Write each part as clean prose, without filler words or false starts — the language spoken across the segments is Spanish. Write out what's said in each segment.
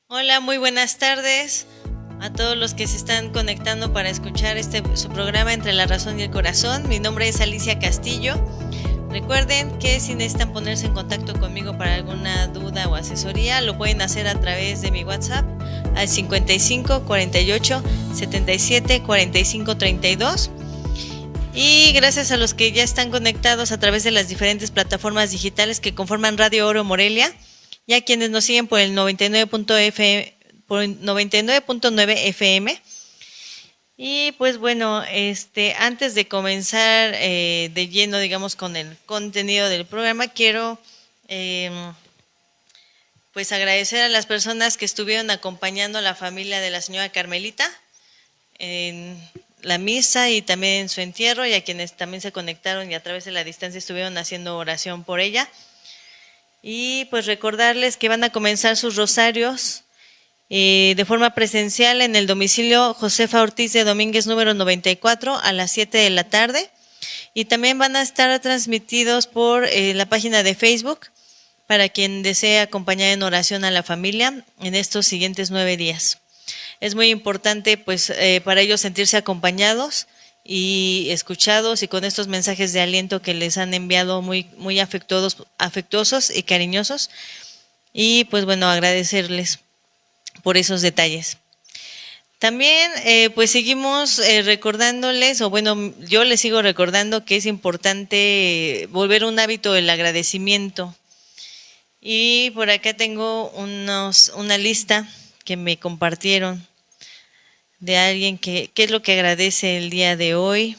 Hola, muy buenas tardes a todos los que se están conectando para escuchar su programa Entre la Razón y el Corazón. Mi nombre es Alicia Castillo. Recuerden que si necesitan ponerse en contacto conmigo para alguna duda o asesoría, lo pueden hacer a través de mi WhatsApp al 55 48 77 45 32. Y gracias a los que ya están conectados a través de las diferentes plataformas digitales que conforman Radio Oro Morelia, y a quienes nos siguen por el 99.9 FM. Y pues bueno, antes de comenzar de lleno, digamos, con el contenido del programa, quiero eh, pues agradecer a las personas que estuvieron acompañando a la familia de la señora Carmelita en la misa y también en su entierro, y a quienes también se conectaron y a través de la distancia estuvieron haciendo oración por ella. Y pues recordarles que van a comenzar sus rosarios de forma presencial en el domicilio Josefa Ortiz de Domínguez número 94 a las 7 de la tarde. Y también van a estar transmitidos por la página de Facebook para quien desee acompañar en oración a la familia en estos siguientes 9 días. Es muy importante pues para ellos sentirse acompañados y escuchados, y con estos mensajes de aliento que les han enviado muy afectuosos y cariñosos. Y pues bueno, agradecerles por esos detalles. También pues seguimos recordándoles, o bueno, yo les sigo recordando que es importante volver un hábito el agradecimiento. Y por acá tengo una lista que me compartieron de alguien qué es lo que agradece el día de hoy.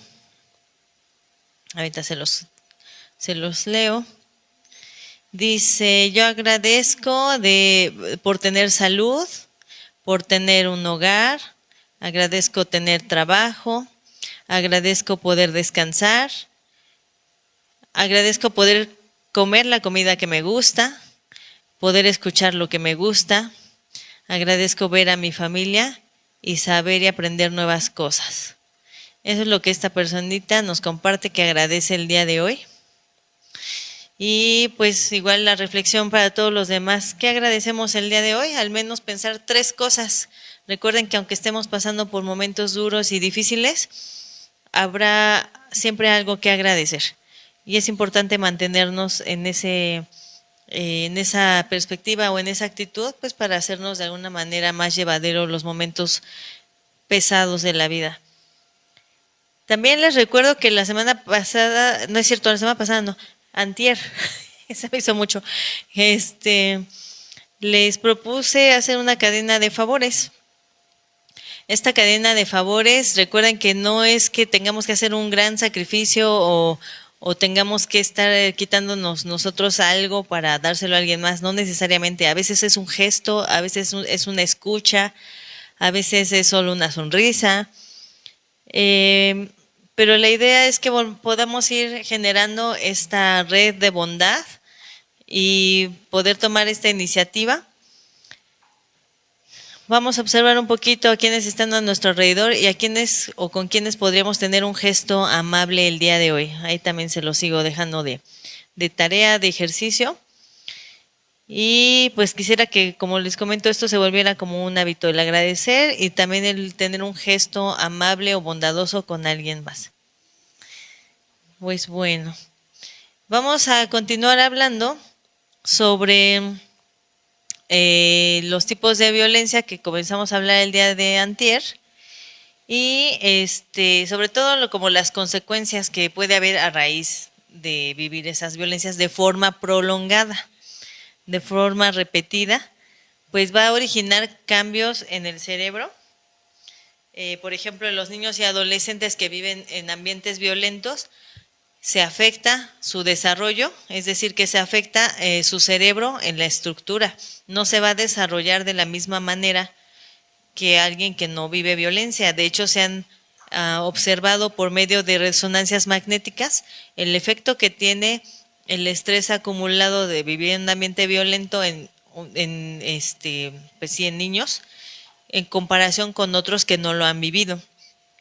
Ahorita se los leo. Dice: yo agradezco por tener salud, por tener un hogar, agradezco tener trabajo, agradezco poder descansar, agradezco poder comer la comida que me gusta, poder escuchar lo que me gusta, agradezco ver a mi familia y saber y aprender nuevas cosas. Eso es lo que esta personita nos comparte que agradece el día de hoy. Y pues igual la reflexión para todos los demás: ¿qué agradecemos el día de hoy? Al menos pensar 3 cosas. Recuerden que aunque estemos pasando por momentos duros y difíciles, habrá siempre algo que agradecer. Y es importante mantenernos en esa perspectiva o en esa actitud, pues para hacernos de alguna manera más llevadero los momentos pesados de la vida. También les recuerdo que la semana pasada, no es cierto, la semana pasada no, antier, se me hizo mucho, les propuse hacer una cadena de favores. Esta cadena de favores, recuerden que no es que tengamos que hacer un gran sacrificio o tengamos que estar quitándonos nosotros algo para dárselo a alguien más, no necesariamente. A veces es un gesto, a veces es una escucha, a veces es solo una sonrisa. Pero la idea es que podamos ir generando esta red de bondad y poder tomar esta iniciativa. Vamos a observar un poquito a quienes están a nuestro alrededor y a quienes o con quienes podríamos tener un gesto amable el día de hoy. Ahí también se lo sigo dejando de tarea, de ejercicio. Y pues quisiera que, como les comento, esto se volviera como un hábito, el agradecer y también el tener un gesto amable o bondadoso con alguien más. Pues bueno, vamos a continuar hablando sobre los tipos de violencia que comenzamos a hablar el día de antier, y sobre todo como las consecuencias que puede haber a raíz de vivir esas violencias de forma prolongada, de forma repetida, pues va a originar cambios en el cerebro. Por ejemplo, en los niños y adolescentes que viven en ambientes violentos, se afecta su desarrollo, es decir, que se afecta su cerebro en la estructura. No se va a desarrollar de la misma manera que alguien que no vive violencia. De hecho, se han observado por medio de resonancias magnéticas el efecto que tiene el estrés acumulado de vivir en un ambiente violento pues sí, en niños, en comparación con otros que no lo han vivido.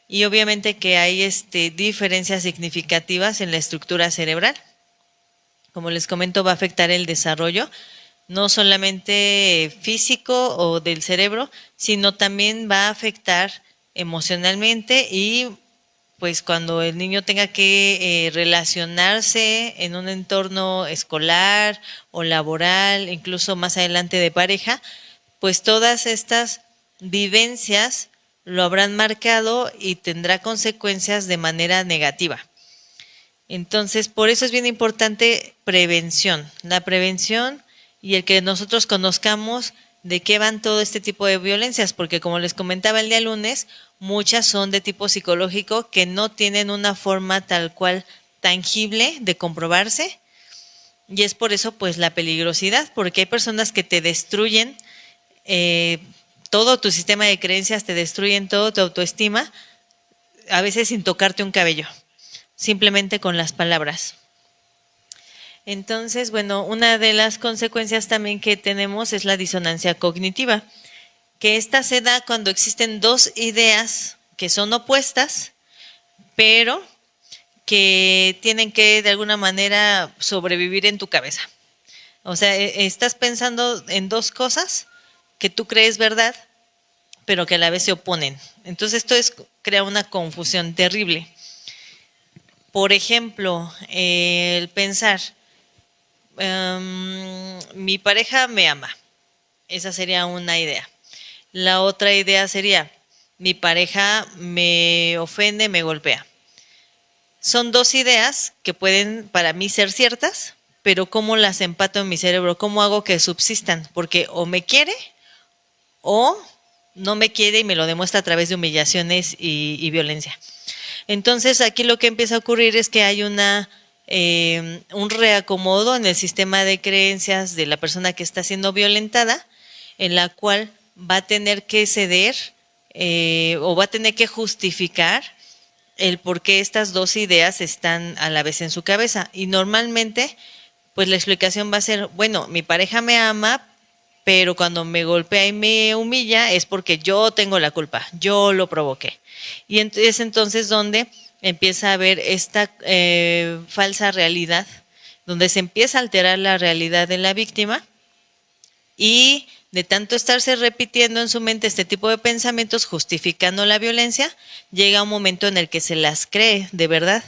Y obviamente que hay diferencias significativas en la estructura cerebral. Como les comento, va a afectar el desarrollo no solamente físico o del cerebro, sino también va a afectar emocionalmente y pues cuando el niño tenga que relacionarse en un entorno escolar o laboral, incluso más adelante de pareja, pues todas estas vivencias lo habrán marcado y tendrá consecuencias de manera negativa. Entonces, por eso es bien importante prevención, la prevención y el que nosotros conozcamos de qué van todo este tipo de violencias, porque como les comentaba el día lunes, muchas son de tipo psicológico que no tienen una forma tal cual tangible de comprobarse y es por eso pues la peligrosidad, porque hay personas que te destruyen eh, todo tu sistema de creencias, te destruyen todo tu autoestima, a veces sin tocarte un cabello, simplemente con las palabras. Entonces, bueno, una de las consecuencias también que tenemos es la disonancia cognitiva, que esta se da cuando existen dos ideas que son opuestas, pero que tienen que de alguna manera sobrevivir en tu cabeza. O sea, estás pensando en dos cosas que tú crees verdad, pero que a la vez se oponen. Entonces crea una confusión terrible. Por ejemplo, el pensar, mi pareja me ama. Esa sería una idea. La otra idea sería, mi pareja me ofende, me golpea. Son dos ideas que pueden para mí ser ciertas, pero ¿cómo las empato en mi cerebro? ¿Cómo hago que subsistan? Porque o me quiere o no me quiere y me lo demuestra a través de humillaciones y violencia. Entonces aquí lo que empieza a ocurrir es que hay un reacomodo en el sistema de creencias de la persona que está siendo violentada, en la cual va a tener que ceder o va a tener que justificar el por qué estas dos ideas están a la vez en su cabeza. Y normalmente, pues la explicación va a ser, bueno, mi pareja me ama, pero cuando me golpea y me humilla es porque yo tengo la culpa, yo lo provoqué. Y es entonces donde empieza a haber esta falsa realidad, donde se empieza a alterar la realidad de la víctima y de tanto estarse repitiendo en su mente este tipo de pensamientos justificando la violencia, llega un momento en el que se las cree de verdad.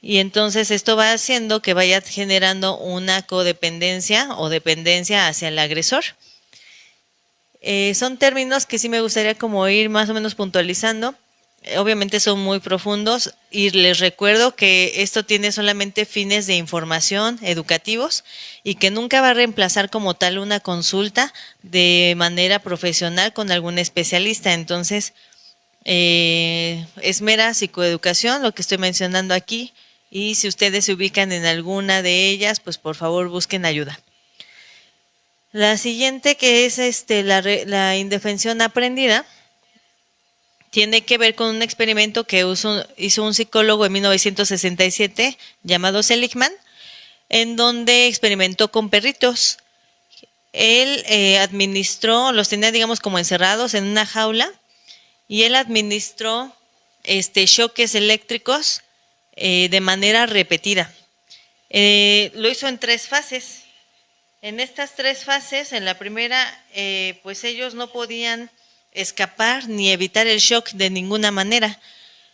Y entonces esto va haciendo que vaya generando una codependencia o dependencia hacia el agresor. Son términos que sí me gustaría como ir más o menos puntualizando. Obviamente son muy profundos y les recuerdo que esto tiene solamente fines de información, educativos, y que nunca va a reemplazar como tal una consulta de manera profesional con algún especialista. Entonces, es mera psicoeducación lo que estoy mencionando aquí y si ustedes se ubican en alguna de ellas, pues por favor busquen ayuda. La siguiente, que es la indefensión aprendida, tiene que ver con un experimento que hizo un psicólogo en 1967 llamado Seligman, en donde experimentó con perritos. Él los tenía digamos como encerrados en una jaula y él administró choques eléctricos de manera repetida. Lo hizo en 3 fases. En estas 3 fases, en la primera, pues ellos no podían escapar ni evitar el shock de ninguna manera.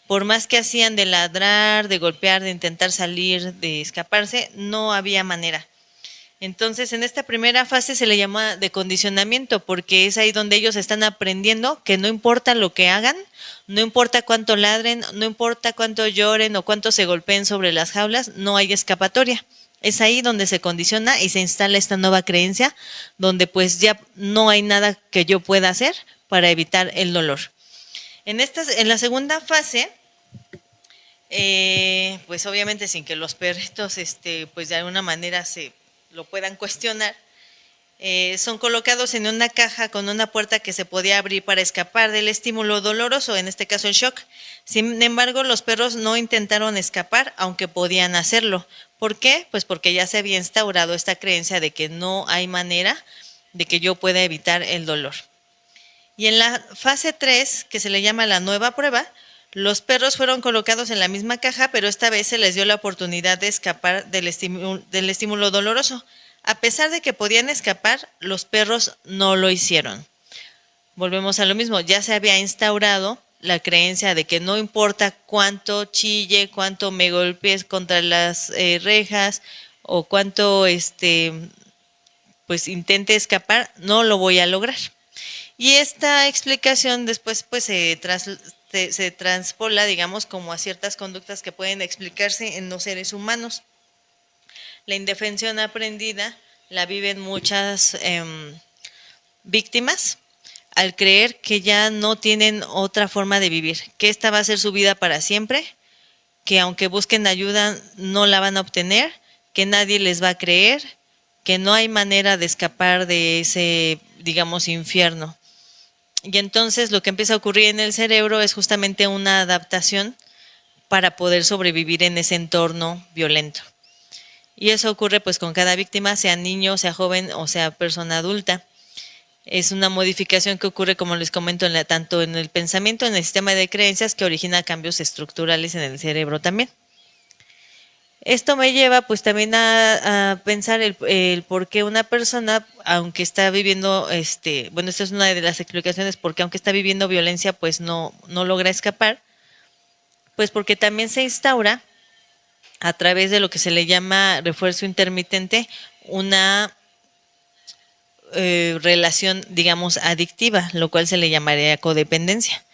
Por más que hacían de ladrar, de golpear, de intentar salir, de escaparse, no había manera. Entonces, en esta primera fase se le llama de condicionamiento, porque es ahí donde ellos están aprendiendo que no importa lo que hagan, no importa cuánto ladren, no importa cuánto lloren o cuánto se golpeen sobre las jaulas, no hay escapatoria. Es ahí donde se condiciona y se instala esta nueva creencia, donde pues ya no hay nada que yo pueda hacer para evitar el dolor. En la segunda fase, pues obviamente sin que los perritos pues de alguna manera se lo puedan cuestionar, son colocados en una caja con una puerta que se podía abrir para escapar del estímulo doloroso, en este caso el shock. Sin embargo, los perros no intentaron escapar, aunque podían hacerlo. ¿Por qué? Pues porque ya se había instaurado esta creencia de que no hay manera de que yo pueda evitar el dolor. Y en la fase 3, que se le llama la nueva prueba, los perros fueron colocados en la misma caja, pero esta vez se les dio la oportunidad de escapar del estímulo doloroso. A pesar de que podían escapar, los perros no lo hicieron. Volvemos a lo mismo, ya se había instaurado la creencia de que no importa cuánto chille, cuánto me golpees contra las rejas o cuánto pues intente escapar, no lo voy a lograr. Y esta explicación después pues se transpola, digamos, como a ciertas conductas que pueden explicarse en los seres humanos. La indefensión aprendida la viven muchas víctimas al creer que ya no tienen otra forma de vivir, que esta va a ser su vida para siempre, que aunque busquen ayuda no la van a obtener, que nadie les va a creer, que no hay manera de escapar de ese, digamos, infierno. Y entonces lo que empieza a ocurrir en el cerebro es justamente una adaptación para poder sobrevivir en ese entorno violento. Y eso ocurre pues con cada víctima, sea niño, sea joven o sea persona adulta. Es una modificación que ocurre, como les comento, tanto en el pensamiento, en el sistema de creencias, que origina cambios estructurales en el cerebro también. Esto me lleva pues también a pensar el por qué una persona, aunque está viviendo, bueno, esta es una de las explicaciones, porque aunque está viviendo violencia, pues no logra escapar, pues porque también se instaura a través de lo que se le llama refuerzo intermitente, una relación, digamos, adictiva, lo cual se le llamaría codependencia.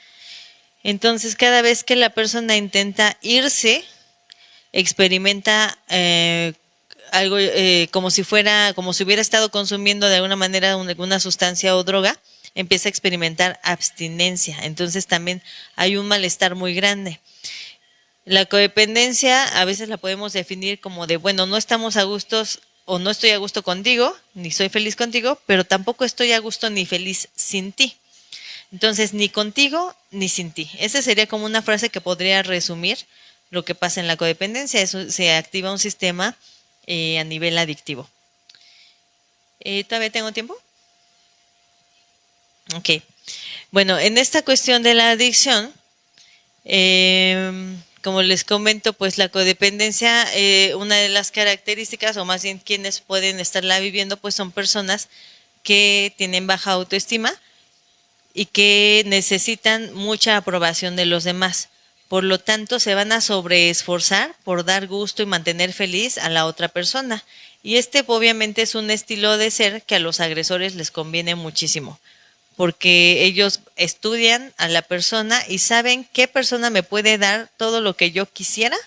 Entonces, cada vez que la persona intenta irse, experimenta algo como si hubiera estado consumiendo de alguna manera alguna sustancia o droga, empieza a experimentar abstinencia. Entonces también hay un malestar muy grande. La codependencia a veces la podemos definir como de, bueno, no estamos a gustos o no estoy a gusto contigo, ni soy feliz contigo, pero tampoco estoy a gusto ni feliz sin ti. Entonces, ni contigo ni sin ti. Esa sería como una frase que podría resumir lo que pasa en la codependencia. Eso, se activa un sistema a nivel adictivo. ¿Todavía tengo tiempo? Ok. Bueno, en esta cuestión de la adicción, como les comento, pues la codependencia, una de las características, o más bien quienes pueden estarla viviendo, pues son personas que tienen baja autoestima y que necesitan mucha aprobación de los demás. Por lo tanto, se van a sobreesforzar por dar gusto y mantener feliz a la otra persona. Y obviamente es un estilo de ser que a los agresores les conviene muchísimo, porque ellos estudian a la persona y saben qué persona me puede dar todo lo que yo quisiera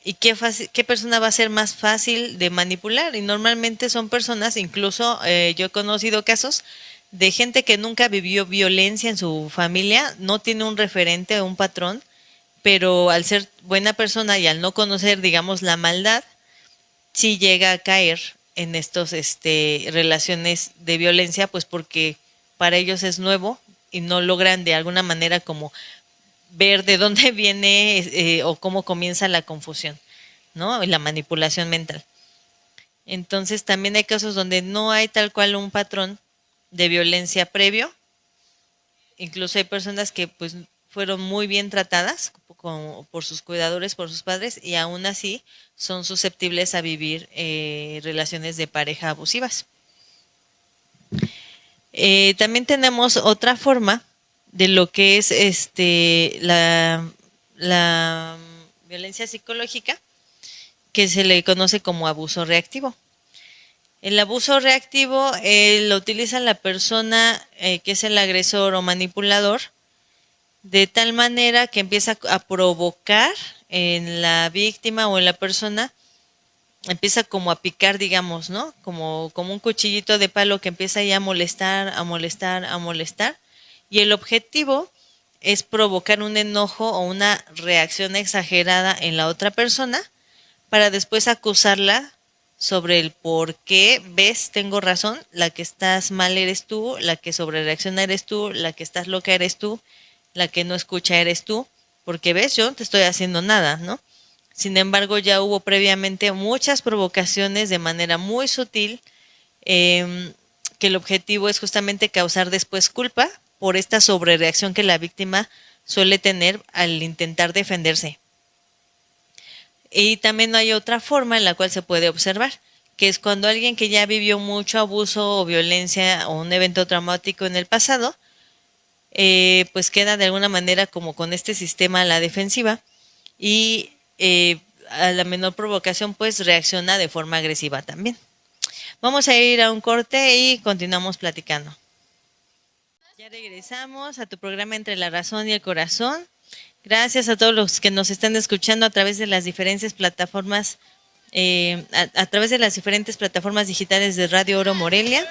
y qué persona va a ser más fácil de manipular. Y normalmente son personas, incluso yo he conocido casos de gente que nunca vivió violencia en su familia, no tiene un referente o un patrón, pero al ser buena persona y al no conocer, digamos, la maldad, sí llega a caer en estos relaciones de violencia, pues porque para ellos es nuevo y no logran de alguna manera como ver de dónde viene o cómo comienza la confusión, ¿no? Y la manipulación mental. Entonces también hay casos donde no hay tal cual un patrón de violencia previo. Incluso hay personas que pues fueron muy bien tratadas por sus cuidadores, por sus padres, y aún así son susceptibles a vivir relaciones de pareja abusivas. También tenemos otra forma de lo que es la violencia psicológica, que se le conoce como abuso reactivo. El abuso reactivo lo utiliza la persona que es el agresor o manipulador, de tal manera que empieza a provocar en la víctima o en la persona, empieza como a picar, digamos, ¿no? Como un cuchillito de palo que empieza ya a molestar, a molestar, a molestar. Y el objetivo es provocar un enojo o una reacción exagerada en la otra persona para después acusarla sobre el por qué, ves, tengo razón, la que estás mal eres tú, la que sobrereacciona eres tú, la que estás loca eres tú, la que no escucha eres tú, porque ves, yo no te estoy haciendo nada, ¿no? Sin embargo, ya hubo previamente muchas provocaciones de manera muy sutil, que el objetivo es justamente causar después culpa por esta sobrereacción que la víctima suele tener al intentar defenderse. Y también hay otra forma en la cual se puede observar, que es cuando alguien que ya vivió mucho abuso o violencia o un evento traumático en el pasado, pues queda de alguna manera como con este sistema a la defensiva y a la menor provocación pues reacciona de forma agresiva también. Vamos a ir a un corte y continuamos platicando. Ya regresamos a tu programa Entre la Razón y el Corazón. Gracias a todos los que nos están escuchando a través de las diferentes plataformas, a través de las diferentes plataformas digitales de Radio Oro Morelia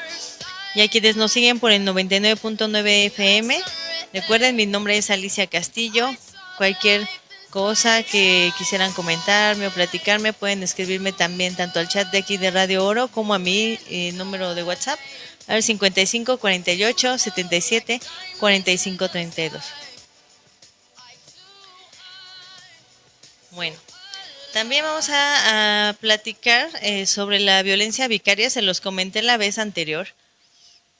y a quienes nos siguen por el 99.9 FM. Recuerden, mi nombre es Alicia Castillo. Cualquier cosa que quisieran comentarme o platicarme, pueden escribirme también tanto al chat de aquí de Radio Oro como a mi número de WhatsApp al 55 48 77 45 32. Bueno, también vamos a platicar sobre la violencia vicaria. Se los comenté la vez anterior.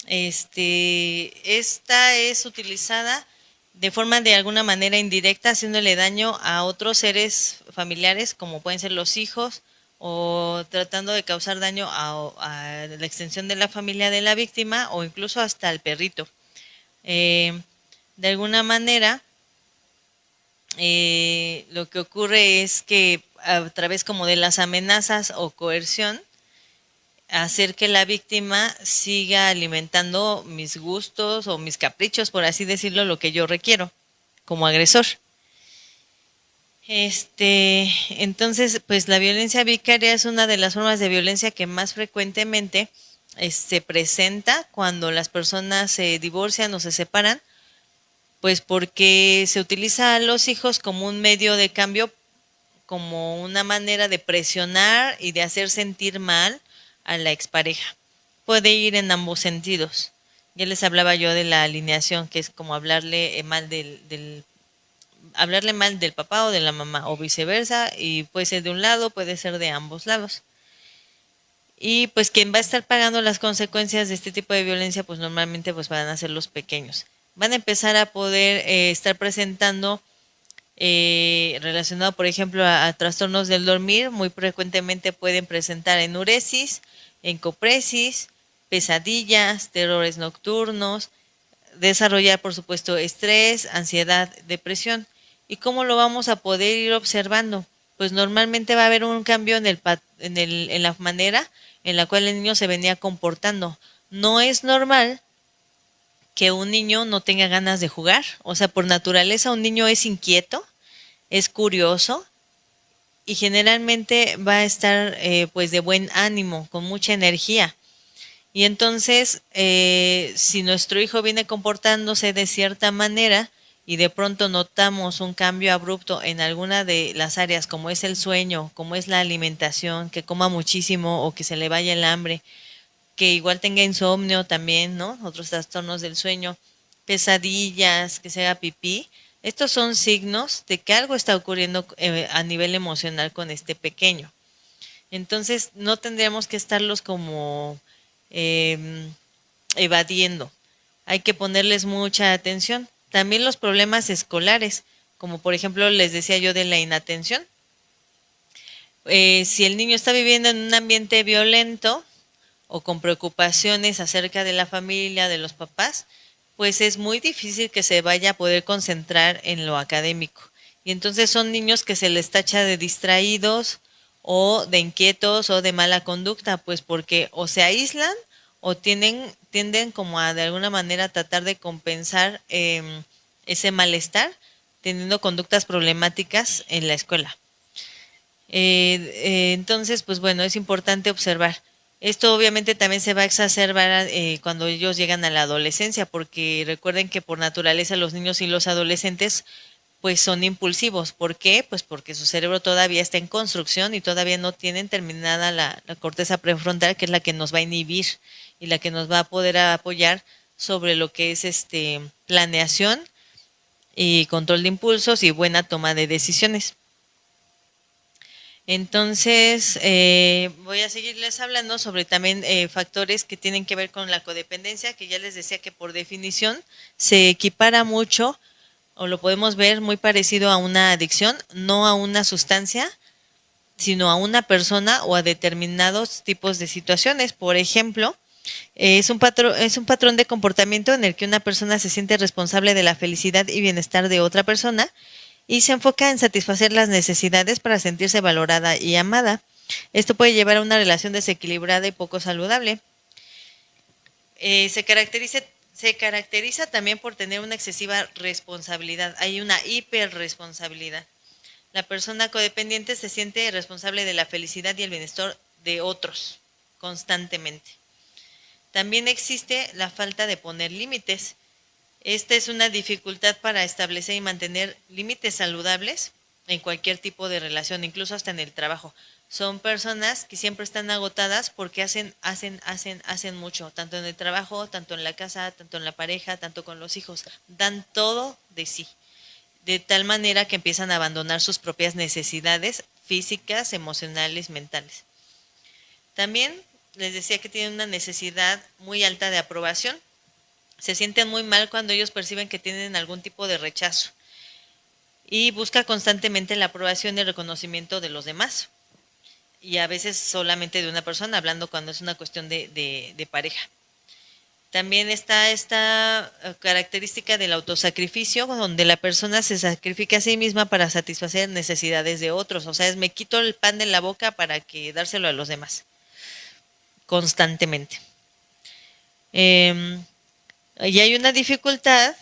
Esta es utilizada de forma de alguna manera indirecta, haciéndole daño a otros seres familiares, como pueden ser los hijos, o tratando de causar daño a la extensión de la familia de la víctima, o incluso hasta al perrito. De alguna manera, lo que ocurre es que a través como de las amenazas o coerción, hacer que la víctima siga alimentando mis gustos o mis caprichos, por así decirlo, lo que yo requiero como agresor. Entonces, pues la violencia vicaria es una de las formas de violencia que más frecuentemente se presenta cuando las personas se divorcian o se separan, pues porque se utiliza a los hijos como un medio de cambio, como una manera de presionar y de hacer sentir mal a la expareja. Puede ir en ambos sentidos. Ya les hablaba yo de la alineación, que es como hablarle mal hablarle mal del papá o de la mamá, o viceversa, y puede ser de un lado, puede ser de ambos lados. Y pues quien va a estar pagando las consecuencias de este tipo de violencia, pues normalmente pues van a ser los pequeños. Van a empezar a poder estar presentando relacionado, por ejemplo, a trastornos del dormir. Muy frecuentemente pueden presentar enuresis, encopresis, pesadillas, terrores nocturnos, desarrollar, por supuesto, estrés, ansiedad, depresión. ¿Y cómo lo vamos a poder ir observando? Pues normalmente va a haber un cambio en la manera en la cual el niño se venía comportando. No es normal que un niño no tenga ganas de jugar. O sea, por naturaleza un niño es inquieto, es curioso y generalmente va a estar pues de buen ánimo, con mucha energía. Y entonces, si nuestro hijo viene comportándose de cierta manera y de pronto notamos un cambio abrupto en alguna de las áreas, como es el sueño, como es la alimentación, que coma muchísimo o que se le vaya el hambre, que igual tenga insomnio también, ¿no? Otros trastornos del sueño, pesadillas, que se haga pipí. Estos son signos de que algo está ocurriendo a nivel emocional con este pequeño. Entonces, no tendríamos que estarlos como eh, evadiendo. Hay que ponerles mucha atención. También los problemas escolares, como por ejemplo les decía yo de la inatención. Si el niño está viviendo en un ambiente violento o con preocupaciones acerca de la familia, de los papás, pues es muy difícil que se vaya a poder concentrar en lo académico. Y entonces son niños que se les tacha de distraídos o de inquietos o de mala conducta, pues porque o se aíslan o tienden como a de alguna manera tratar de compensar ese malestar teniendo conductas problemáticas en la escuela. Entonces, pues bueno, es importante observar. Esto obviamente también se va a exacerbar cuando ellos llegan a la adolescencia, porque recuerden que por naturaleza los niños y los adolescentes pues son impulsivos. ¿Por qué? Pues porque su cerebro todavía está en construcción y todavía no tienen terminada la corteza prefrontal, que es la que nos va a inhibir y la que nos va a poder apoyar sobre lo que es planeación y control de impulsos y buena toma de decisiones. Entonces, voy a seguirles hablando sobre también factores que tienen que ver con la codependencia, que ya les decía que por definición se equipara mucho o lo podemos ver muy parecido a una adicción, no a una sustancia, sino a una persona o a determinados tipos de situaciones. Por ejemplo, es un patrón de comportamiento en el que una persona se siente responsable de la felicidad y bienestar de otra persona y se enfoca en satisfacer las necesidades para sentirse valorada y amada. Esto puede llevar a una relación desequilibrada y poco saludable. Se caracteriza también por tener una excesiva responsabilidad. Hay una hiperresponsabilidad. La persona codependiente se siente responsable de la felicidad y el bienestar de otros constantemente. También existe la falta de poner límites. Esta es una dificultad para establecer y mantener límites saludables en cualquier tipo de relación, incluso hasta en el trabajo. Son personas que siempre están agotadas porque hacen mucho, tanto en el trabajo, tanto en la casa, tanto en la pareja, tanto con los hijos. Dan todo de sí, de tal manera que empiezan a abandonar sus propias necesidades físicas, emocionales, mentales. También les decía que tienen una necesidad muy alta de aprobación. Se sienten muy mal cuando ellos perciben que tienen algún tipo de rechazo y busca constantemente la aprobación y el reconocimiento de los demás. Y a veces solamente de una persona, hablando cuando es una cuestión de pareja. También está esta característica del autosacrificio, donde la persona se sacrifica a sí misma para satisfacer necesidades de otros. O sea, me quito el pan de la boca para que dárselo a los demás, constantemente. Y hay una dificultad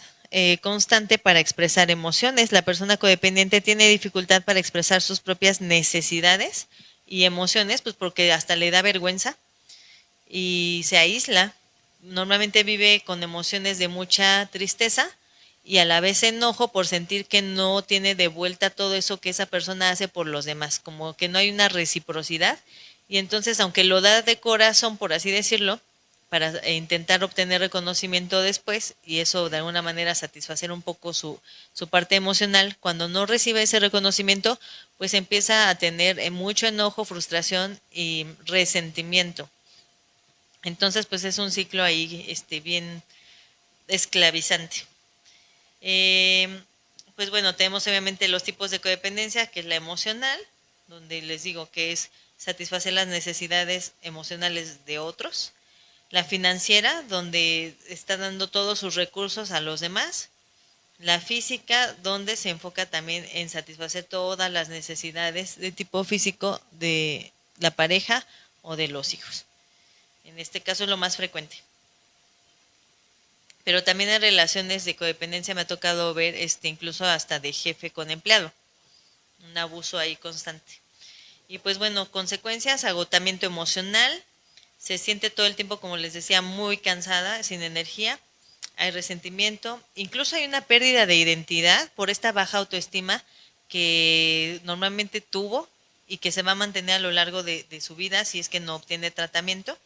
constante para expresar emociones. La persona codependiente tiene dificultad para expresar sus propias necesidades y emociones, pues porque hasta le da vergüenza y se aísla. Normalmente vive con emociones de mucha tristeza y a la vez enojo por sentir que no tiene de vuelta todo eso que esa persona hace por los demás, como que no hay una reciprocidad. Y entonces, aunque lo da de corazón, por así decirlo, para intentar obtener reconocimiento después y eso de alguna manera satisfacer un poco su parte emocional, cuando no recibe ese reconocimiento, pues empieza a tener mucho enojo, frustración y resentimiento. Entonces, pues es un ciclo ahí bien esclavizante. Pues bueno, tenemos obviamente los tipos de codependencia, que es la emocional, donde les digo que es satisfacer las necesidades emocionales de otros. La financiera, donde está dando todos sus recursos a los demás. La física, donde se enfoca también en satisfacer todas las necesidades de tipo físico de la pareja o de los hijos. En este caso es lo más frecuente. Pero también en relaciones de codependencia me ha tocado ver incluso hasta de jefe con empleado. Un abuso ahí constante. Y pues bueno, consecuencias, agotamiento emocional, se siente todo el tiempo, como les decía, muy cansada, sin energía, hay resentimiento, incluso hay una pérdida de identidad por esta baja autoestima que normalmente tuvo y que se va a mantener a lo largo de su vida si es que no obtiene tratamiento.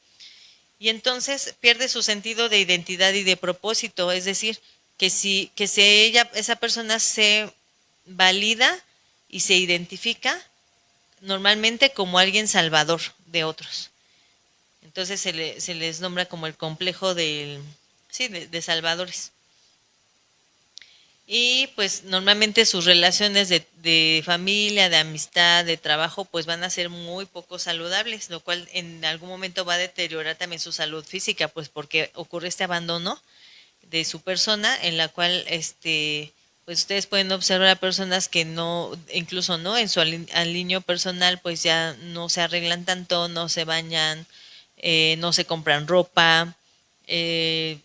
Y entonces pierde su sentido de identidad y de propósito, es decir, esa persona se valida y se identifica normalmente como alguien salvador de otros. Entonces se les nombra como el complejo de salvadores. Y pues normalmente sus relaciones de familia, de amistad, de trabajo, pues van a ser muy poco saludables, lo cual en algún momento va a deteriorar también su salud física, pues porque ocurre este abandono de su persona, en la cual pues ustedes pueden observar a personas que no, incluso no, en su alineo personal, pues ya no se arreglan tanto, no se bañan, no se compran ropa, eh,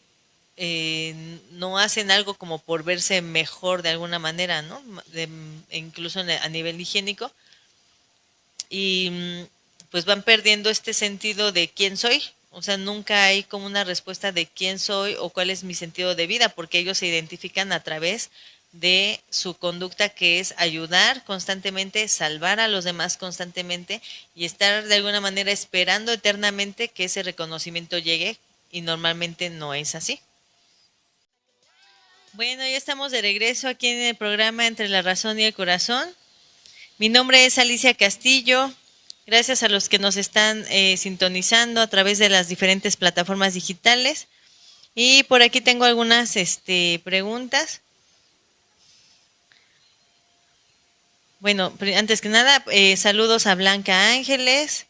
no hacen algo como por verse mejor de alguna manera, ¿no? Incluso a nivel higiénico. Y pues van perdiendo este sentido de quién soy. O sea, nunca hay como una respuesta de quién soy o cuál es mi sentido de vida, porque ellos se identifican a través de su conducta, que es ayudar constantemente, salvar a los demás constantemente y estar de alguna manera esperando eternamente que ese reconocimiento llegue, y normalmente no es así. Bueno, ya estamos de regreso aquí en el programa Entre la Razón y el Corazón. Mi nombre es Alicia Castillo. Gracias a los que nos están sintonizando a través de las diferentes plataformas digitales. Y por aquí tengo algunas preguntas. Bueno, antes que nada, saludos a Blanca Ángeles,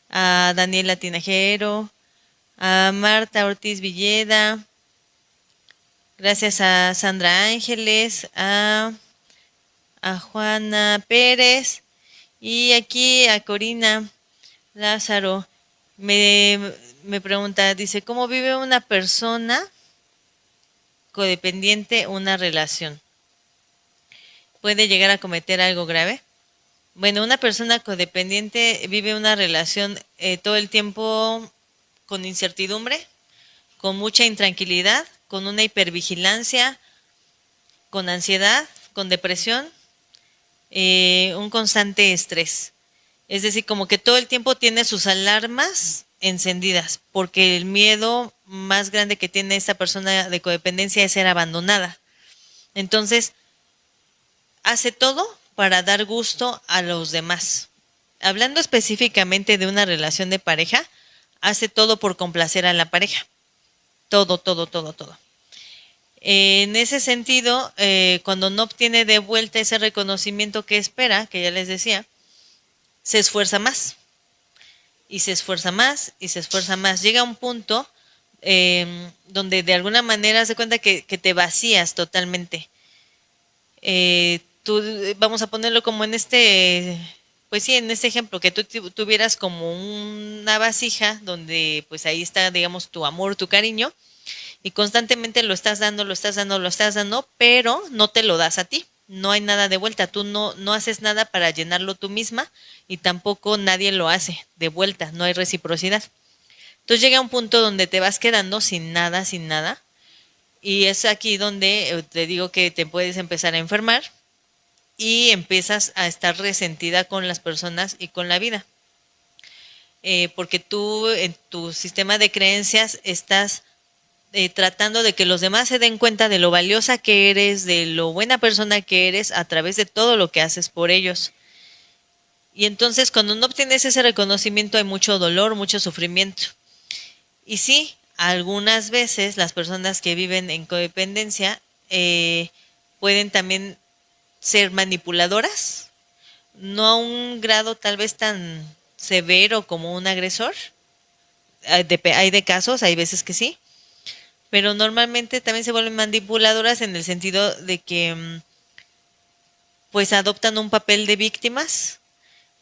a Daniela Tinajero, a Marta Ortiz Villeda, gracias a Sandra Ángeles, a Juana Pérez y aquí a Corina Lázaro. Me pregunta, dice, ¿cómo vive una persona codependiente una relación? ¿Puede llegar a cometer algo grave? Bueno, una persona codependiente vive una relación todo el tiempo con incertidumbre, con mucha intranquilidad, con una hipervigilancia, con ansiedad, con depresión, un constante estrés. Es decir, como que todo el tiempo tiene sus alarmas encendidas, porque el miedo más grande que tiene esta persona de codependencia es ser abandonada. Entonces, hace todo para dar gusto a los demás. Hablando específicamente de una relación de pareja, hace todo por complacer a la pareja. Todo, todo, todo, todo. En ese sentido, cuando no obtiene de vuelta ese reconocimiento que espera, que ya les decía, se esfuerza más y se esfuerza más y se esfuerza más. Llega a un punto donde de alguna manera se cuenta que te vacías totalmente. Tú, vamos a ponerlo como en pues sí, en este ejemplo, que tú tuvieras como una vasija donde pues ahí está, digamos, tu amor, tu cariño, y constantemente lo estás dando, lo estás dando, lo estás dando, pero no te lo das a ti. No hay nada de vuelta, tú no haces nada para llenarlo tú misma y tampoco nadie lo hace de vuelta, no hay reciprocidad. Entonces llega un punto donde te vas quedando sin nada, sin nada, y es aquí donde te digo que te puedes empezar a enfermar y empiezas a estar resentida con las personas y con la vida. Porque tú en tu sistema de creencias estás tratando de que los demás se den cuenta de lo valiosa que eres, de lo buena persona que eres a través de todo lo que haces por ellos. Y entonces cuando no obtienes ese reconocimiento hay mucho dolor, mucho sufrimiento. Y sí, algunas veces las personas que viven en codependencia pueden también ser manipuladoras, no a un grado tal vez tan severo como un agresor. Hay de casos, hay veces que sí, pero normalmente también se vuelven manipuladoras en el sentido de que pues adoptan un papel de víctimas,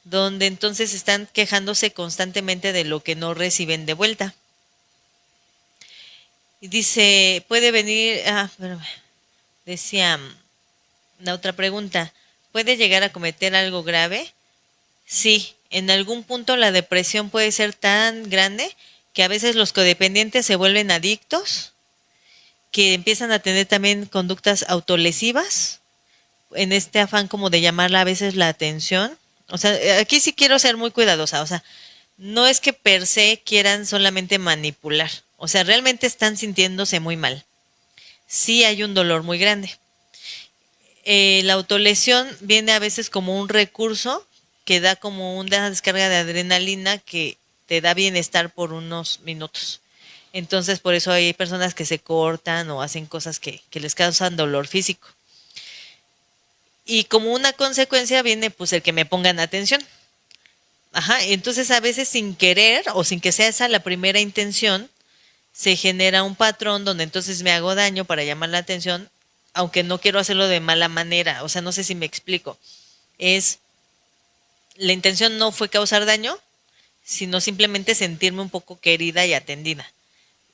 donde entonces están quejándose constantemente de lo que no reciben de vuelta. Y dice, puede venir, decía la otra pregunta, ¿puede llegar a cometer algo grave? Sí, en algún punto la depresión puede ser tan grande que a veces los codependientes se vuelven adictos, que empiezan a tener también conductas autolesivas, en este afán como de llamarla a veces la atención. O sea, aquí sí quiero ser muy cuidadosa, o sea, no es que per se quieran solamente manipular, o sea, realmente están sintiéndose muy mal. Sí hay un dolor muy grande. La autolesión viene a veces como un recurso que da como una descarga de adrenalina que te da bienestar por unos minutos. Entonces, por eso hay personas que se cortan o hacen cosas que les causan dolor físico. Y como una consecuencia viene pues el que me pongan atención. Ajá, entonces a veces sin querer o sin que sea esa la primera intención, se genera un patrón donde entonces me hago daño para llamar la atención, aunque no quiero hacerlo de mala manera, o sea, no sé si me explico. Es, la intención no fue causar daño, sino simplemente sentirme un poco querida y atendida.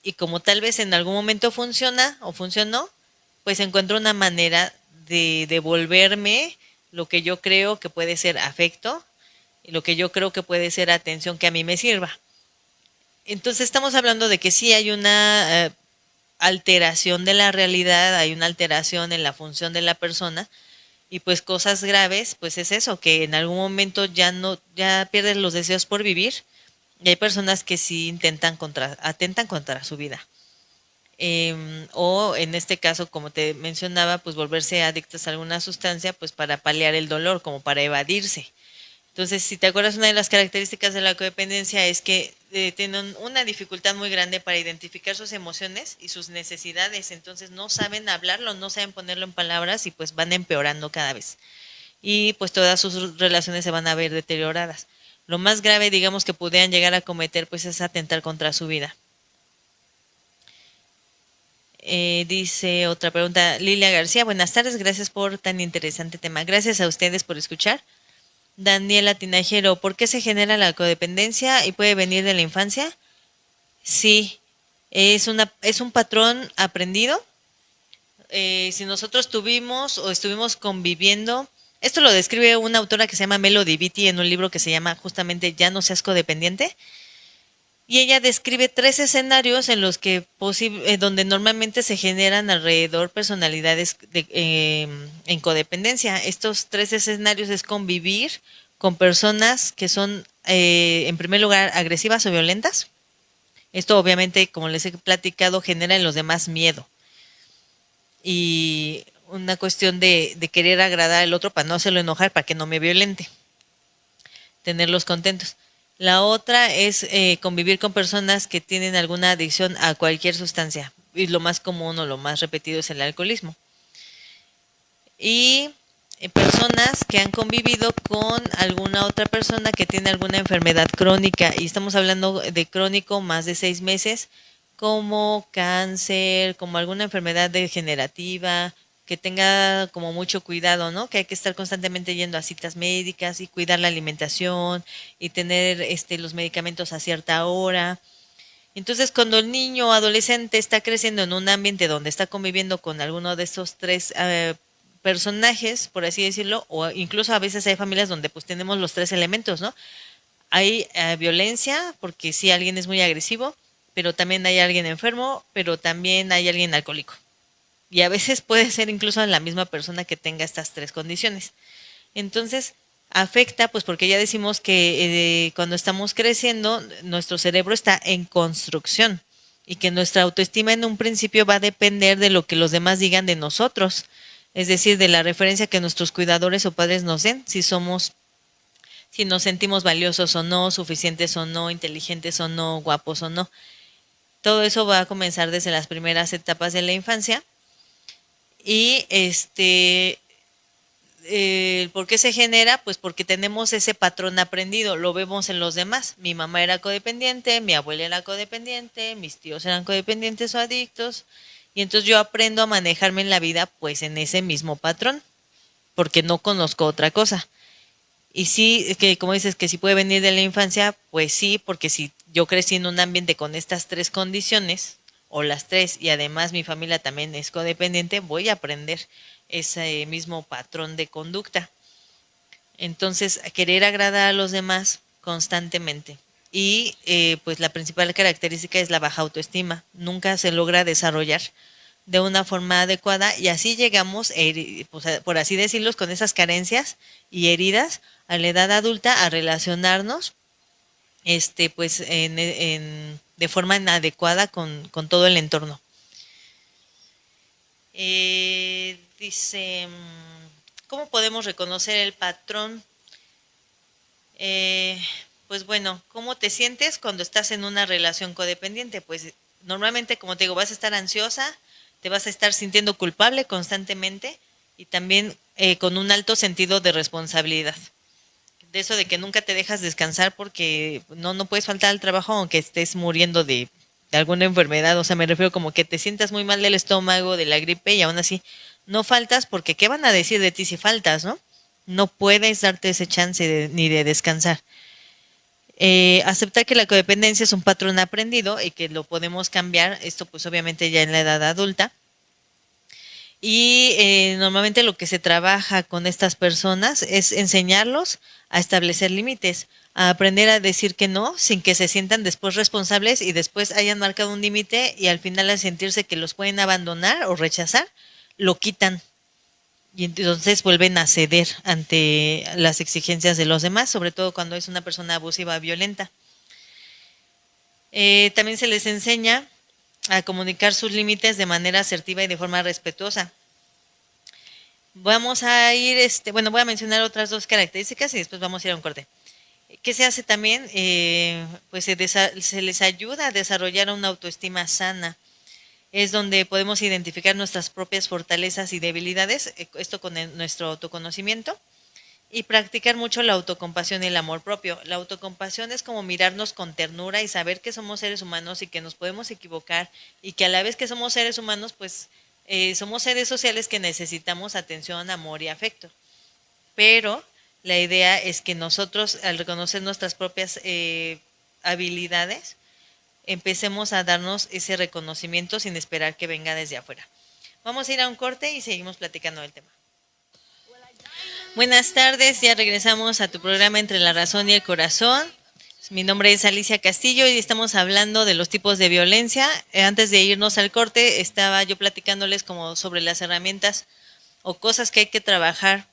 Y como tal vez en algún momento funciona o funcionó, pues encuentro una manera de devolverme lo que yo creo que puede ser afecto y lo que yo creo que puede ser atención que a mí me sirva. Entonces estamos hablando de que sí hay una alteración de la realidad, hay una alteración en la función de la persona y pues cosas graves, pues es eso, que en algún momento ya pierdes los deseos por vivir y hay personas que sí atentan contra su vida. O en este caso, como te mencionaba, pues volverse adictos a alguna sustancia, pues para paliar el dolor, como para evadirse. Entonces, si te acuerdas, una de las características de la codependencia es que tienen una dificultad muy grande para identificar sus emociones y sus necesidades. Entonces, no saben hablarlo, no saben ponerlo en palabras y pues van empeorando cada vez. y pues todas sus relaciones se van a ver deterioradas. Lo más grave, digamos, que pudieran llegar a cometer, pues es atentar contra su vida. Dice otra pregunta, Lilia García, buenas tardes, gracias por tan interesante tema. Gracias a ustedes por escuchar. Daniela Tinajero, ¿por qué se genera la codependencia y puede venir de la infancia? Sí, es un patrón aprendido. Si nosotros tuvimos o estuvimos conviviendo, esto lo describe una autora que se llama Melody Beattie en un libro que se llama justamente Ya no seas codependiente. Y ella describe tres escenarios en los que donde normalmente se generan alrededor personalidades en codependencia. Estos tres escenarios es convivir con personas que son, en primer lugar, agresivas o violentas. Esto obviamente, como les he platicado, genera en los demás miedo y una cuestión de querer agradar al otro para no hacerlo enojar, para que no me violente, tenerlos contentos. La otra es convivir con personas que tienen alguna adicción a cualquier sustancia. Y lo más común o lo más repetido es el alcoholismo. Y personas que han convivido con alguna otra persona que tiene alguna enfermedad crónica. Y estamos hablando de crónico más de 6 meses, como cáncer, como alguna enfermedad degenerativa, que tenga como mucho cuidado, ¿no? Que hay que estar constantemente yendo a citas médicas y cuidar la alimentación y tener los medicamentos a cierta hora. Entonces, cuando el niño o adolescente está creciendo en un ambiente donde está conviviendo con alguno de estos tres personajes, por así decirlo, o incluso a veces hay familias donde pues tenemos los tres elementos, ¿no? Hay violencia, porque sí, alguien es muy agresivo, pero también hay alguien enfermo, pero también hay alguien alcohólico. Y a veces puede ser incluso la misma persona que tenga estas tres condiciones. Entonces, afecta, pues porque ya decimos que cuando estamos creciendo, nuestro cerebro está en construcción y que nuestra autoestima en un principio va a depender de lo que los demás digan de nosotros, es decir, de la referencia que nuestros cuidadores o padres nos den, si nos sentimos valiosos o no, suficientes o no, inteligentes o no, guapos o no. Todo eso va a comenzar desde las primeras etapas de la infancia y ¿por qué se genera? Pues porque tenemos ese patrón aprendido, lo vemos en los demás. Mi mamá era codependiente, mi abuela era codependiente, mis tíos eran codependientes o adictos, y entonces yo aprendo a manejarme en la vida pues en ese mismo patrón, porque no conozco otra cosa. Y sí, que como dices que si puede venir de la infancia, pues sí, porque si yo crecí en un ambiente con estas tres condiciones, o las tres, y además mi familia también es codependiente, voy a aprender ese mismo patrón de conducta. Entonces, querer agradar a los demás constantemente. Y pues la principal característica es la baja autoestima. Nunca se logra desarrollar de una forma adecuada y así llegamos, pues, por así decirlo, con esas carencias y heridas a la edad adulta a relacionarnos pues de forma inadecuada con todo el entorno. Dice, ¿cómo podemos reconocer el patrón? Pues bueno, ¿cómo te sientes cuando estás en una relación codependiente? Pues normalmente, como te digo, vas a estar ansiosa, te vas a estar sintiendo culpable constantemente y también con un alto sentido de responsabilidad. De eso de que nunca te dejas descansar porque no puedes faltar al trabajo aunque estés muriendo de alguna enfermedad. O sea, me refiero como que te sientas muy mal del estómago, de la gripe y aún así no faltas porque ¿qué van a decir de ti si faltas, no? No puedes darte ese chance ni de descansar. Aceptar que la codependencia es un patrón aprendido y que lo podemos cambiar, esto pues obviamente ya en la edad adulta. Y normalmente lo que se trabaja con estas personas es enseñarlos a establecer límites, a aprender a decir que no sin que se sientan después responsables y después hayan marcado un límite y al final al sentirse que los pueden abandonar o rechazar, lo quitan y entonces vuelven a ceder ante las exigencias de los demás, sobre todo cuando es una persona abusiva, violenta. También se les enseña a comunicar sus límites de manera asertiva y de forma respetuosa. Vamos a ir, bueno, voy a mencionar otras dos características y después vamos a ir a un corte. ¿Qué se hace también? Pues se les ayuda a desarrollar una autoestima sana. Es donde podemos identificar nuestras propias fortalezas y debilidades, esto con nuestro autoconocimiento. y practicar mucho la autocompasión y el amor propio. La autocompasión es como mirarnos con ternura y saber que somos seres humanos y que nos podemos equivocar y que a la vez que somos seres humanos, pues somos seres sociales que necesitamos atención, amor y afecto. Pero la idea es que nosotros, al reconocer nuestras propias habilidades, empecemos a darnos ese reconocimiento sin esperar que venga desde afuera. Vamos a ir a un corte y seguimos platicando del tema. Buenas tardes, ya regresamos a tu programa Entre la Razón y el Corazón. Mi nombre es Alicia Castillo y estamos hablando de los tipos de violencia. Antes de irnos al corte, estaba yo platicándoles como sobre las herramientas o cosas que hay que trabajar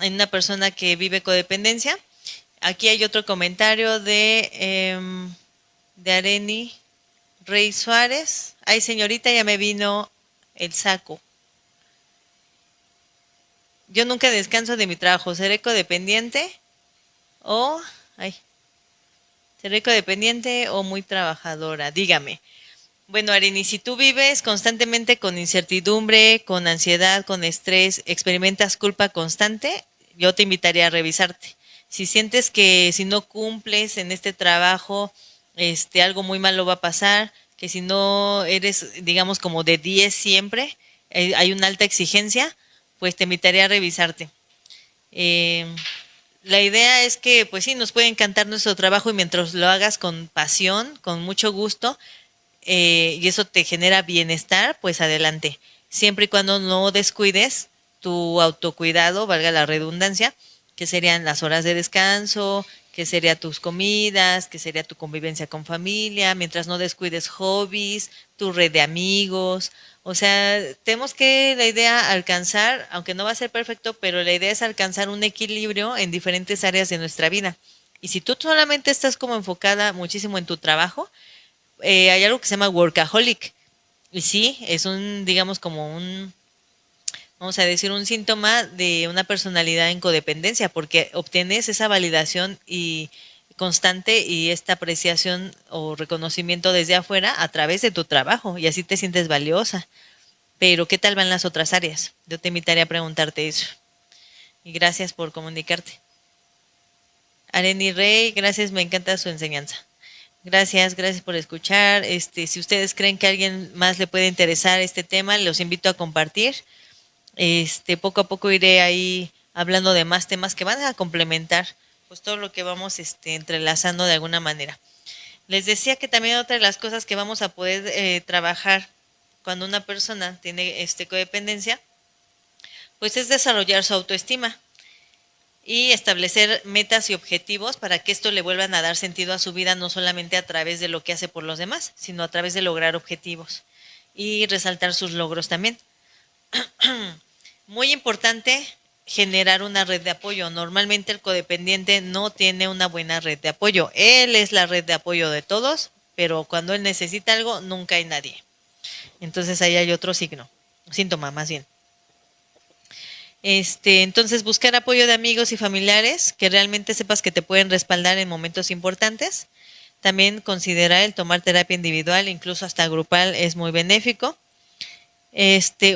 en una persona que vive codependencia. Aquí hay otro comentario de Areni Rey Suárez. Ay, señorita, ya me vino el saco. Yo nunca descanso de mi trabajo. ¿Seré codependiente? O, ay, ¿seré codependiente o muy trabajadora? Dígame. Bueno, Areni, si tú vives constantemente con incertidumbre, con ansiedad, con estrés, experimentas culpa constante, yo te invitaría a revisarte. Si sientes que si no cumples en este trabajo, algo muy malo va a pasar, que si no eres, digamos, como de 10 siempre, hay una alta exigencia, pues te invitaría a revisarte. Eh, la idea es que, pues sí, nos puede encantar nuestro trabajo y mientras lo hagas con pasión, con mucho gusto, y eso te genera bienestar, pues adelante. Siempre y cuando no descuides tu autocuidado, valga la redundancia, que serían las horas de descanso, que serían tus comidas, que sería tu convivencia con familia, mientras no descuides hobbies, tu red de amigos. O sea, tenemos que la idea alcanzar, aunque no va a ser perfecto, pero la idea es alcanzar un equilibrio en diferentes áreas de nuestra vida. Y si tú solamente estás como enfocada muchísimo en tu trabajo, hay algo que se llama workaholic. Y sí, es un, digamos, como un, vamos a decir, un síntoma de una personalidad en codependencia, porque obtienes esa validación y constante y esta apreciación o reconocimiento desde afuera a través de tu trabajo y así te sientes valiosa. Pero ¿qué tal van las otras áreas? Yo te invitaría a preguntarte eso. Y gracias por comunicarte. Areni Rey, gracias, me encanta su enseñanza. Gracias por escuchar. Si ustedes creen que a alguien más le puede interesar este tema, los invito a compartir. Poco a poco iré ahí hablando de más temas que van a complementar pues todo lo que vamos entrelazando de alguna manera. Les decía que también otra de las cosas que vamos a poder trabajar cuando una persona tiene codependencia, pues es desarrollar su autoestima y establecer metas y objetivos para que esto le vuelvan a dar sentido a su vida, no solamente a través de lo que hace por los demás, sino a través de lograr objetivos y resaltar sus logros también. Muy importante generar una red de apoyo. Normalmente el codependiente no tiene una buena red de apoyo. Él es la red de apoyo de todos, pero cuando él necesita algo, nunca hay nadie. Entonces ahí hay otro síntoma más bien. Entonces buscar apoyo de amigos y familiares que realmente sepas que te pueden respaldar en momentos importantes. También considerar el tomar terapia individual, incluso hasta grupal, es muy benéfico.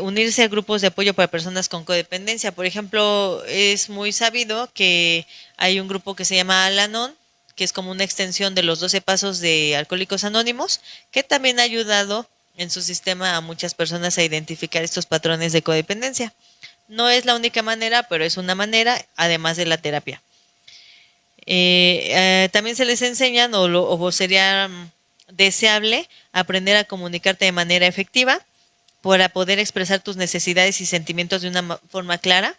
Unirse a grupos de apoyo para personas con codependencia. Por ejemplo, es muy sabido que hay un grupo que se llama Al-Anon, que es como una extensión de los 12 pasos de Alcohólicos Anónimos, que también ha ayudado en su sistema a muchas personas a identificar estos patrones de codependencia. No es la única manera, pero es una manera, además de la terapia. También se les enseñan, o sería deseable, aprender a comunicarte de manera efectiva para poder expresar tus necesidades y sentimientos de una forma clara,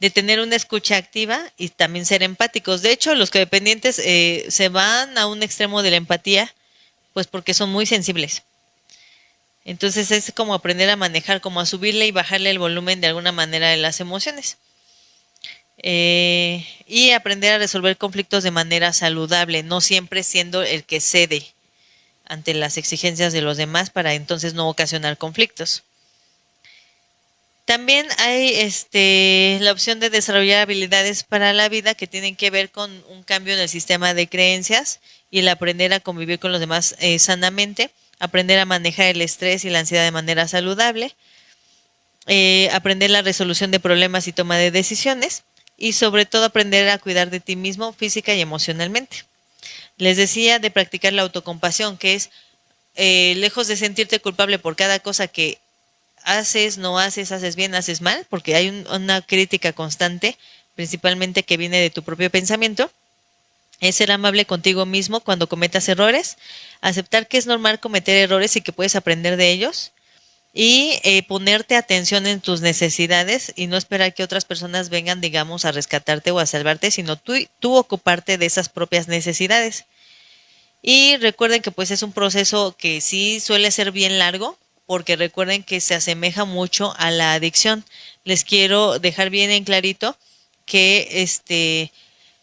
de tener una escucha activa y también ser empáticos. De hecho, los codependientes se van a un extremo de la empatía, pues porque son muy sensibles. Entonces es como aprender a manejar, como a subirle y bajarle el volumen de alguna manera de las emociones. Y aprender a resolver conflictos de manera saludable, no siempre siendo el que cede ante las exigencias de los demás para entonces no ocasionar conflictos. También hay la opción de desarrollar habilidades para la vida que tienen que ver con un cambio en el sistema de creencias y el aprender a convivir con los demás sanamente, aprender a manejar el estrés y la ansiedad de manera saludable, aprender la resolución de problemas y toma de decisiones y sobre todo aprender a cuidar de ti mismo física y emocionalmente. Les decía de practicar la autocompasión, que es lejos de sentirte culpable por cada cosa que haces, no haces, haces bien, haces mal, porque hay una crítica constante, principalmente que viene de tu propio pensamiento, es ser amable contigo mismo cuando cometas errores, aceptar que es normal cometer errores y que puedes aprender de ellos, y ponerte atención en tus necesidades y no esperar que otras personas vengan, digamos, a rescatarte o a salvarte, sino tú ocuparte de esas propias necesidades. Y recuerden que pues es un proceso que sí suele ser bien largo, porque recuerden que se asemeja mucho a la adicción. Les quiero dejar bien en clarito que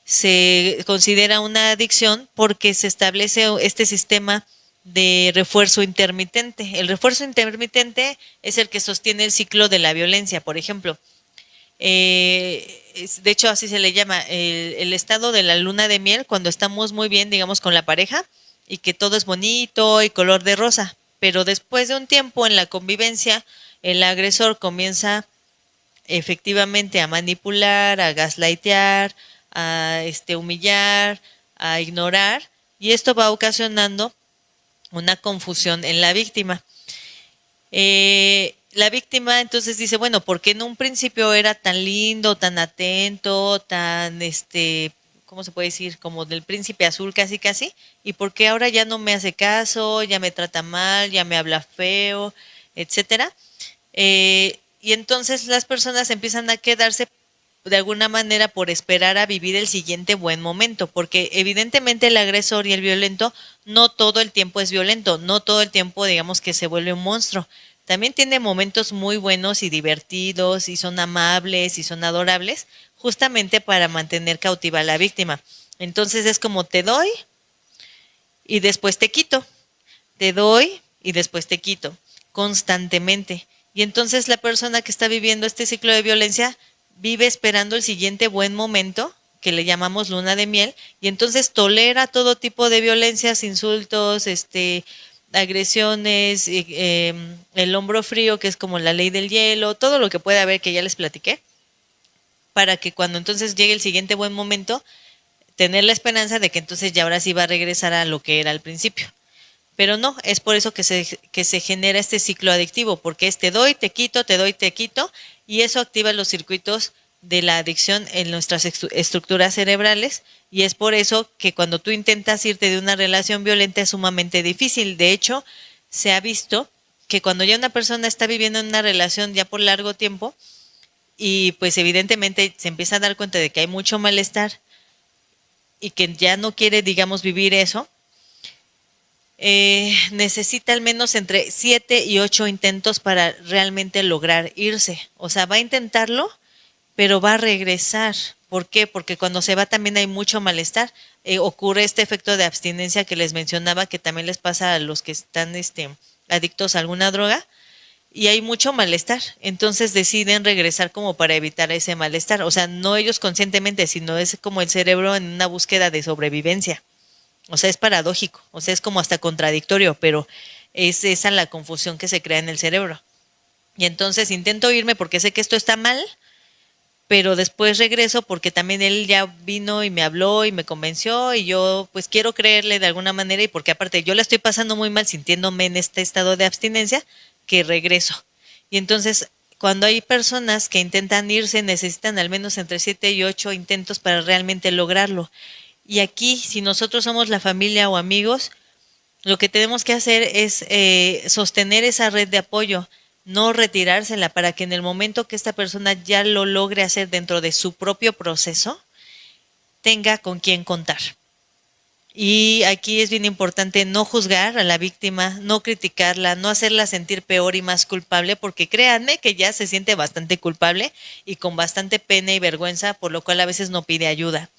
se considera una adicción porque se establece este sistema de refuerzo intermitente. El refuerzo intermitente es el que sostiene el ciclo de la violencia, por ejemplo. De hecho, así se le llama el estado de la luna de miel, cuando estamos muy bien, digamos, con la pareja y que todo es bonito y color de rosa. Pero después de un tiempo en la convivencia, el agresor comienza efectivamente a manipular, a gaslightear, a humillar, a ignorar, y esto va ocasionando una confusión en la víctima. La víctima entonces dice, bueno, ¿por qué en un principio era tan lindo, tan atento, tan, ¿cómo se puede decir? Como del príncipe azul casi casi, ¿y por qué ahora ya no me hace caso, ya me trata mal, ya me habla feo, etcétera? Y entonces las personas empiezan a quedarse de alguna manera por esperar a vivir el siguiente buen momento, porque evidentemente el agresor y el violento no todo el tiempo es violento, no todo el tiempo digamos que se vuelve un monstruo. También tiene momentos muy buenos y divertidos y son amables y son adorables, justamente para mantener cautiva a la víctima. Entonces es como te doy y después te quito, te doy y después te quito, constantemente. Y entonces la persona que está viviendo este ciclo de violencia vive esperando el siguiente buen momento, que le llamamos luna de miel, y entonces tolera todo tipo de violencias, insultos, agresiones, el hombro frío, que es como la ley del hielo, todo lo que pueda haber que ya les platiqué, para que cuando entonces llegue el siguiente buen momento, tener la esperanza de que entonces ya ahora sí va a regresar a lo que era al principio. Pero no, es por eso que se genera este ciclo adictivo, porque es te doy, te quito, y eso activa los circuitos de la adicción en nuestras estructuras cerebrales, y es por eso que cuando tú intentas irte de una relación violenta es sumamente difícil. De hecho, se ha visto que cuando ya una persona está viviendo en una relación ya por largo tiempo, y pues evidentemente se empieza a dar cuenta de que hay mucho malestar y que ya no quiere, digamos, vivir eso, necesita al menos entre 7 y 8 intentos para realmente lograr irse. O sea, va a intentarlo, pero va a regresar. ¿Por qué? Porque cuando se va también hay mucho malestar. Ocurre este efecto de abstinencia que les mencionaba, que también les pasa a los que están adictos a alguna droga, y hay mucho malestar. Entonces deciden regresar como para evitar ese malestar. O sea, no ellos conscientemente, sino es como el cerebro en una búsqueda de sobrevivencia. O sea, es paradójico, o sea, es como hasta contradictorio, pero es esa la confusión que se crea en el cerebro. Y entonces intento irme porque sé que esto está mal, pero después regreso porque también él ya vino y me habló y me convenció y yo pues quiero creerle de alguna manera, y porque aparte yo la estoy pasando muy mal sintiéndome en este estado de abstinencia, que regreso. Y entonces cuando hay personas que intentan irse necesitan al menos entre 7 y 8 intentos para realmente lograrlo. Y aquí, si nosotros somos la familia o amigos, lo que tenemos que hacer es sostener esa red de apoyo, no retirársela, para que en el momento que esta persona ya lo logre hacer dentro de su propio proceso, tenga con quién contar. Y aquí es bien importante no juzgar a la víctima, no criticarla, no hacerla sentir peor y más culpable, porque créanme que ya se siente bastante culpable y con bastante pena y vergüenza, por lo cual a veces no pide ayuda.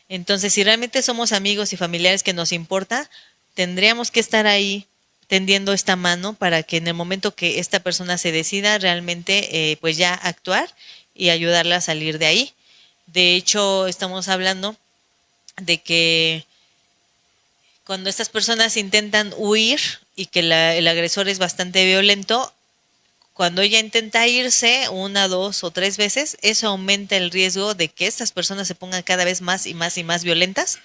Entonces, si realmente somos amigos y familiares que nos importa, tendríamos que estar ahí tendiendo esta mano para que en el momento que esta persona se decida realmente, pues ya actuar y ayudarla a salir de ahí. De hecho, estamos hablando de que cuando estas personas intentan huir y que el agresor es bastante violento, cuando ella intenta irse una, dos o tres veces, eso aumenta el riesgo de que estas personas se pongan cada vez más y más y más violentas,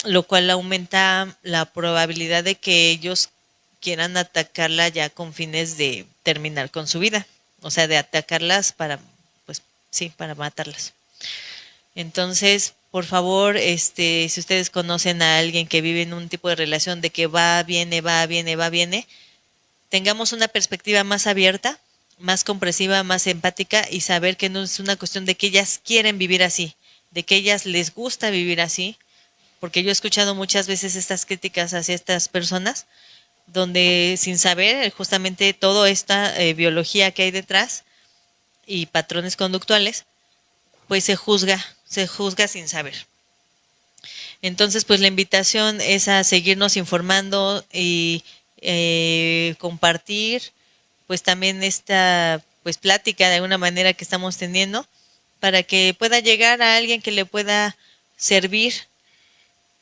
lo cual aumenta la probabilidad de que ellos quieran atacarla ya con fines de terminar con su vida, o sea, de atacarlas para, pues sí, para matarlas. Entonces, por favor, si ustedes conocen a alguien que vive en un tipo de relación de que va, viene, va, viene, va, viene, tengamos una perspectiva más abierta, más comprensiva, más empática y saber que no es una cuestión de que ellas quieren vivir así, de que ellas les gusta vivir así, porque yo he escuchado muchas veces estas críticas hacia estas personas, donde sin saber justamente toda esta biología que hay detrás y patrones conductuales, pues se juzga sin saber. Entonces, pues la invitación es a seguirnos informando y compartir, pues también esta, pues plática de alguna manera que estamos teniendo, para que pueda llegar a alguien que le pueda servir,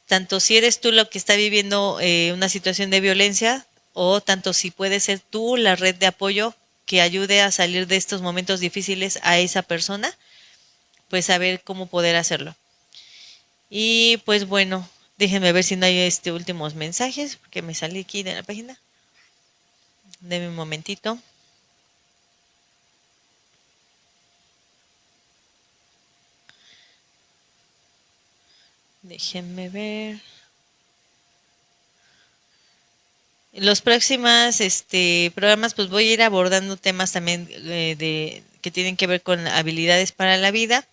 tanto si eres tú lo que está viviendo una situación de violencia, o tanto si puedes ser tú la red de apoyo que ayude a salir de estos momentos difíciles a esa persona, pues saber cómo poder hacerlo. Y pues bueno, déjenme ver si no hay últimos mensajes, porque me salí aquí de la página. Deme un momentito. Déjenme ver. En los próximos programas pues voy a ir abordando temas también que tienen que ver con habilidades para la vida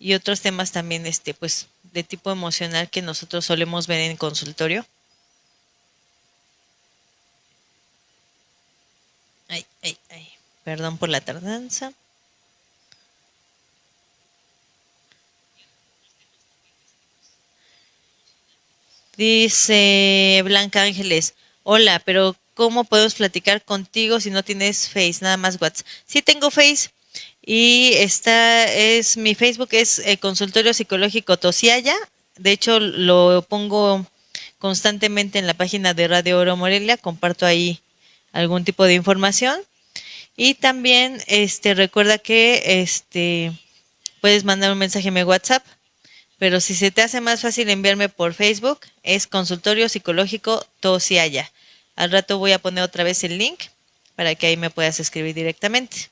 y otros temas también pues de tipo emocional que nosotros solemos ver en consultorio. Ay, ay, ay. Perdón por la tardanza. Dice Blanca Ángeles, hola, pero ¿cómo podemos platicar contigo si no tienes Face, nada más WhatsApp? Sí tengo Face y mi Facebook es Consultorio Psicológico Tosiaya. De hecho, lo pongo constantemente en la página de Radio Oro Morelia, comparto ahí algún tipo de información. Y también recuerda que puedes mandar un mensaje a mi WhatsApp, pero si se te hace más fácil enviarme por Facebook, es Consultorio Psicológico Tosiaya. Al rato voy a poner otra vez el link para que ahí me puedas escribir directamente.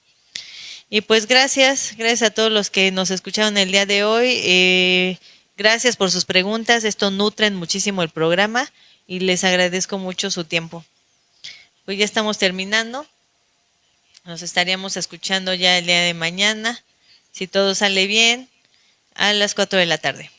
Y pues gracias a todos los que nos escucharon el día de hoy. Gracias por sus preguntas, esto nutre muchísimo el programa y les agradezco mucho su tiempo. Pues ya estamos terminando, nos estaríamos escuchando ya el día de mañana, si todo sale bien, a las 4 de la tarde.